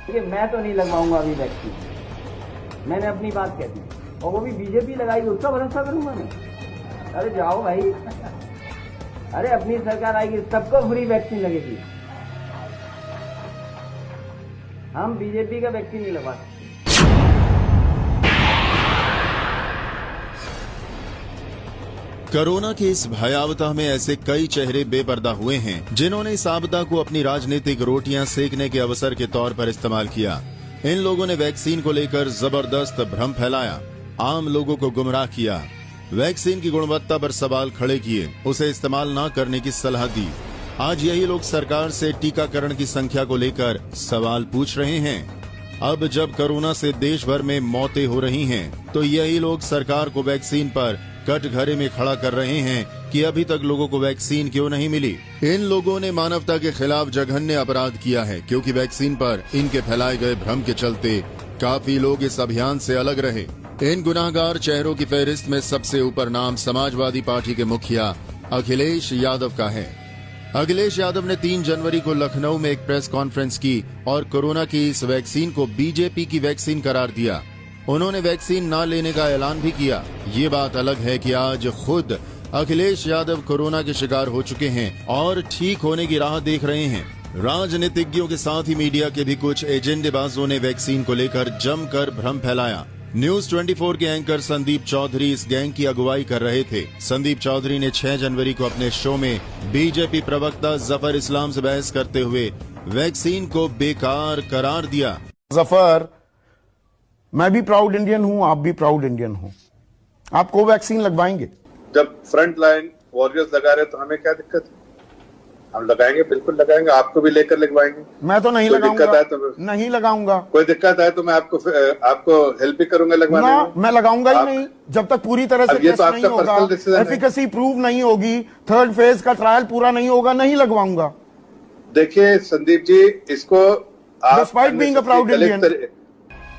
देखिए, मैं तो नहीं लगवाऊंगा अभी वैक्सीन, मैंने अपनी बात कह दी, और वो भी बीजेपी लगाएगी उसका भरोसा करूंगा मैं? अरे जाओ भाई, अरे अपनी सरकार आएगी, सबको फ्री वैक्सीन लगेगी। हम बीजेपी का वैक्सीन नहीं लगवा सकते। कोरोना के इस भयावता में ऐसे कई चेहरे बेपर्दा हुए हैं जिन्होंने इस आपदा को अपनी राजनीतिक रोटियां सेकने के अवसर के तौर पर इस्तेमाल किया। इन लोगों ने वैक्सीन को लेकर जबरदस्त भ्रम फैलाया, आम लोगों को गुमराह किया, वैक्सीन की गुणवत्ता पर सवाल खड़े किए, उसे इस्तेमाल न करने की सलाह दी। आज यही लोग सरकार से टीकाकरण की संख्या को लेकर सवाल पूछ रहे हैं। अब जब कोरोना से देश भर में मौतें हो रही हैं, तो यही लोग सरकार को वैक्सीन पर कटघरे में खड़ा कर रहे हैं कि अभी तक लोगों को वैक्सीन क्यों नहीं मिली। इन लोगों ने मानवता के खिलाफ जघन्य अपराध किया है, क्योंकि वैक्सीन पर इनके फैलाए गए भ्रम के चलते काफी लोग इस अभियान से अलग रहे। इन गुनाहगार चेहरों की फहरिस्त में सबसे ऊपर नाम समाजवादी पार्टी के मुखिया अखिलेश यादव का है। अखिलेश यादव ने 3 जनवरी को लखनऊ में एक प्रेस कॉन्फ्रेंस की और कोरोना की इस वैक्सीन को बीजेपी की वैक्सीन करार दिया। उन्होंने वैक्सीन न लेने का ऐलान भी किया। ये बात अलग है कि आज खुद अखिलेश यादव कोरोना के शिकार हो चुके हैं और ठीक होने की राह देख रहे हैं। राजनीतिज्ञों के साथ ही मीडिया के भी कुछ एजेंडेबाजों ने वैक्सीन को लेकर जमकर भ्रम फैलाया। न्यूज 24 के एंकर संदीप चौधरी इस गैंग की अगुवाई कर रहे थे। संदीप चौधरी ने 6 जनवरी को अपने शो में बीजेपी प्रवक्ता जफर इस्लाम से बहस करते हुए वैक्सीन को बेकार करार दिया। जफर, मैं भी प्राउड इंडियन हूं, आप भी प्राउड इंडियन हो, आप कोवैक्सीन लगवाएंगे? जब फ्रंट लाइन वॉरियर्स लगा रहे तो हमें क्या दिक्कत है? हम लगाएंगे, बिल्कुल लगाएंगे, आपको भी लेकर लगवाएंगे। मैं तो नहीं लगाऊंगा। नहीं लगाऊंगा। कोई दिक्कत है तो मैं आपको हेल्प भी करूंगा लगवाने में। मैं लगाऊंगा ही नहीं जब तक पूरी तरह से टेस्ट नहीं होगा, एफिकेसी प्रूव नहीं होगी, 3rd फेज का ट्रायल पूरा नहीं होगा, नहीं लगवाऊंगा। देखिए संदीप जी, इसको despite being a proud Indian,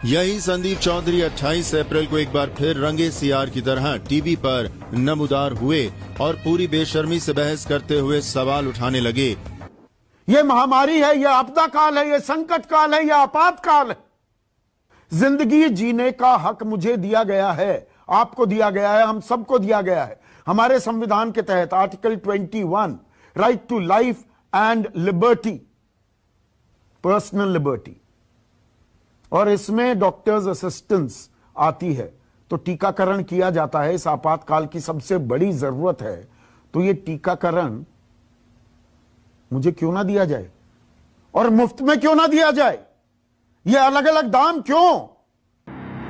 यही संदीप चौधरी 28 अप्रैल को एक बार फिर रंगे सियार की तरह टीवी पर नमूदार हुए और पूरी बेशर्मी से बहस करते हुए सवाल उठाने लगे। ये महामारी है, ये आपदा काल है, ये संकट काल है, ये आपातकाल है। जिंदगी जीने का हक मुझे दिया गया है, आपको दिया गया है, हम सबको दिया गया है। हमारे संविधान के तहत article 21, right to life and liberty, personal liberty, और इसमें डॉक्टर्स असिस्टेंस आती है। तो टीकाकरण किया जाता है, इस आपातकाल की सबसे बड़ी जरूरत है। तो ये टीकाकरण मुझे क्यों ना दिया जाए, और मुफ्त में क्यों ना दिया जाए? ये अलग अलग दाम क्यों?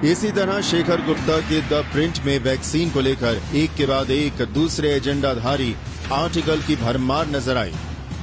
इसी तरह शेखर गुप्ता के द प्रिंट में वैक्सीन को लेकर एक के बाद एक दूसरे एजेंडाधारी आर्टिकल की भरमार नजर आई।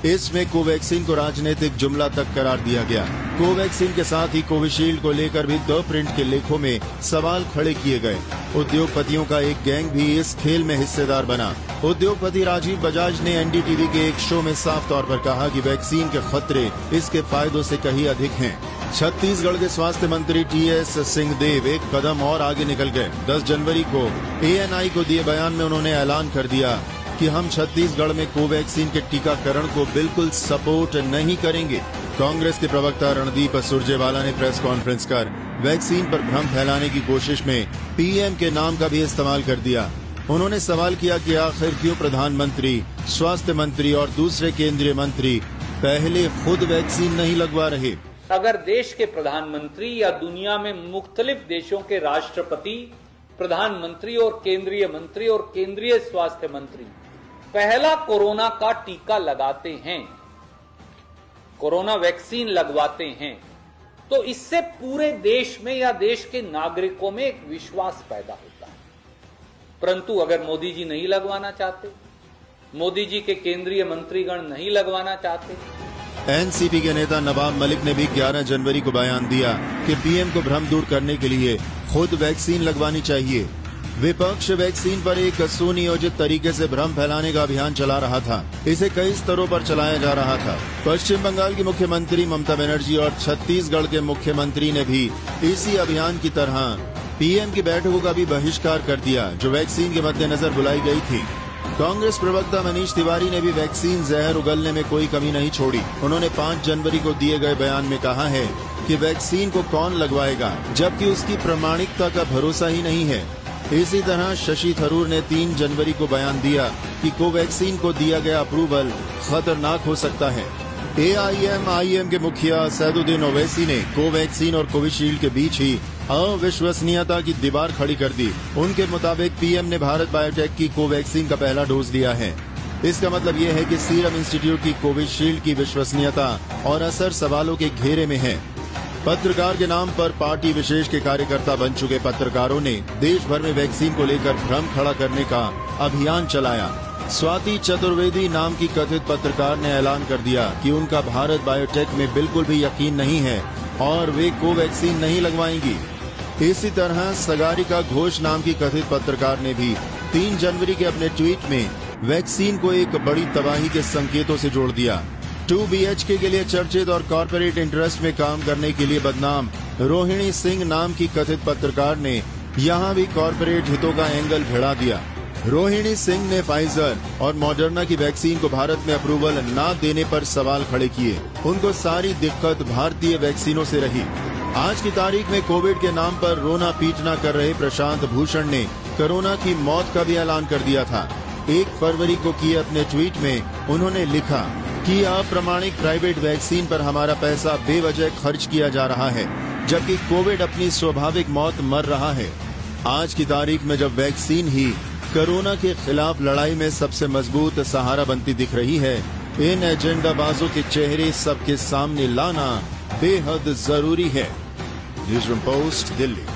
इसमें कोवैक्सीन को राजनीतिक जुमला तक करार दिया गया। कोवैक्सीन के साथ ही कोविशील्ड को लेकर भी द प्रिंट के लेखों में सवाल खड़े किए गए। उद्योगपतियों का एक गैंग भी इस खेल में हिस्सेदार बना। उद्योगपति राजीव बजाज ने एनडीटीवी के एक शो में साफ तौर पर कहा कि वैक्सीन के खतरे इसके फायदों से कहीं अधिक हैं। छत्तीसगढ़ के स्वास्थ्य मंत्री टीएस सिंहदेव एक कदम और आगे निकल गए। 10 जनवरी को एएनआई को दिए बयान में उन्होंने ऐलान कर दिया कि हम छत्तीसगढ़ में कोवैक्सीन के टीकाकरण को बिल्कुल सपोर्ट नहीं करेंगे। कांग्रेस के प्रवक्ता रणदीप सुरजेवाला ने प्रेस कॉन्फ्रेंस कर वैक्सीन पर भ्रम फैलाने की कोशिश में पीएम के नाम का भी इस्तेमाल कर दिया। उन्होंने सवाल किया कि आखिर क्यों प्रधानमंत्री, स्वास्थ्य मंत्री और दूसरे केंद्रीय मंत्री पहले खुद वैक्सीन नहीं लगवा रहे। अगर देश के प्रधानमंत्री या दुनिया में मुख्तलिफ देशों के राष्ट्रपति, प्रधानमंत्री और केंद्रीय मंत्री और केंद्रीय स्वास्थ्य मंत्री पहला कोरोना का टीका लगाते हैं, कोरोना वैक्सीन लगवाते हैं, तो इससे पूरे देश में या देश के नागरिकों में एक विश्वास पैदा होता है। परंतु अगर मोदी जी नहीं लगवाना चाहते, मोदी जी के केंद्रीय मंत्रीगण नहीं लगवाना चाहते। एनसीपी के नेता नवाब मलिक ने भी 11 जनवरी को बयान दिया कि पीएम को भ्रम दूर करने के लिए खुद वैक्सीन लगवानी चाहिए। विपक्ष वैक्सीन पर एक सुनियोजित तरीके से भ्रम फैलाने का अभियान चला रहा था। इसे कई स्तरों पर चलाया जा रहा था। पश्चिम बंगाल की मुख्यमंत्री ममता बनर्जी और छत्तीसगढ़ के मुख्यमंत्री ने भी इसी अभियान की तरह पीएम की बैठकों का भी बहिष्कार कर दिया, जो वैक्सीन के मद्देनजर बुलाई गई थी। कांग्रेस प्रवक्ता मनीष तिवारी ने भी वैक्सीन जहर उगलने में कोई कमी नहीं छोड़ी। उन्होंने 5 जनवरी को दिए गए बयान में कहा है कि वैक्सीन को कौन लगवाएगा, जबकि उसकी प्रामाणिकता का भरोसा ही नहीं है। इसी तरह शशि थरूर ने 3 जनवरी को बयान दिया कि कोवैक्सीन को दिया गया अप्रूवल खतरनाक हो सकता है। AIMIM के मुखिया सैदुद्दीन ओवैसी ने कोवैक्सीन और कोविशील्ड के बीच ही अविश्वसनीयता की दीवार खड़ी कर दी। उनके मुताबिक पीएम ने भारत बायोटेक की कोवैक्सीन का पहला डोज लिया है। इसका मतलब ये है कि सीरम इंस्टीट्यूट की कोविशील्ड की विश्वसनीयता और असर सवालों के घेरे में है। पत्रकार के नाम पर पार्टी विशेष के कार्यकर्ता बन चुके पत्रकारों ने देश भर में वैक्सीन को लेकर भ्रम खड़ा करने का अभियान चलाया। स्वाति चतुर्वेदी नाम की कथित पत्रकार ने ऐलान कर दिया कि उनका भारत बायोटेक में बिल्कुल भी यकीन नहीं है और वे कोवैक्सीन नहीं लगवाएंगी। इसी तरह सगारिका घोष नाम की कथित पत्रकार ने भी 3 जनवरी के अपने ट्वीट में वैक्सीन को एक बड़ी तबाही के संकेतों से जोड़ दिया। 2 BHK के लिए चर्चित और कॉर्पोरेट इंटरेस्ट में काम करने के लिए बदनाम रोहिणी सिंह नाम की कथित पत्रकार ने यहां भी कॉर्पोरेट हितों का एंगल भिड़ा दिया। रोहिणी सिंह ने फाइजर और मॉडर्ना की वैक्सीन को भारत में अप्रूवल न देने पर सवाल खड़े किए। उनको सारी दिक्कत भारतीय वैक्सीनों से रही। आज की तारीख में कोविड के नाम पर रोना पीटना कर रहे प्रशांत भूषण ने कोरोना की मौत का भी ऐलान कर दिया था। 1 फरवरी को किए अपने ट्वीट में उन्होंने लिखा कि अप्रमाणिक प्राइवेट वैक्सीन पर हमारा पैसा बेवजह खर्च किया जा रहा है, जबकि कोविड अपनी स्वाभाविक मौत मर रहा है। आज की तारीख में जब वैक्सीन ही कोरोना के खिलाफ लड़ाई में सबसे मजबूत सहारा बनती दिख रही है, इन एजेंडाबाजों के चेहरे सबके सामने लाना बेहद जरूरी है। Newsroom post, Delhi.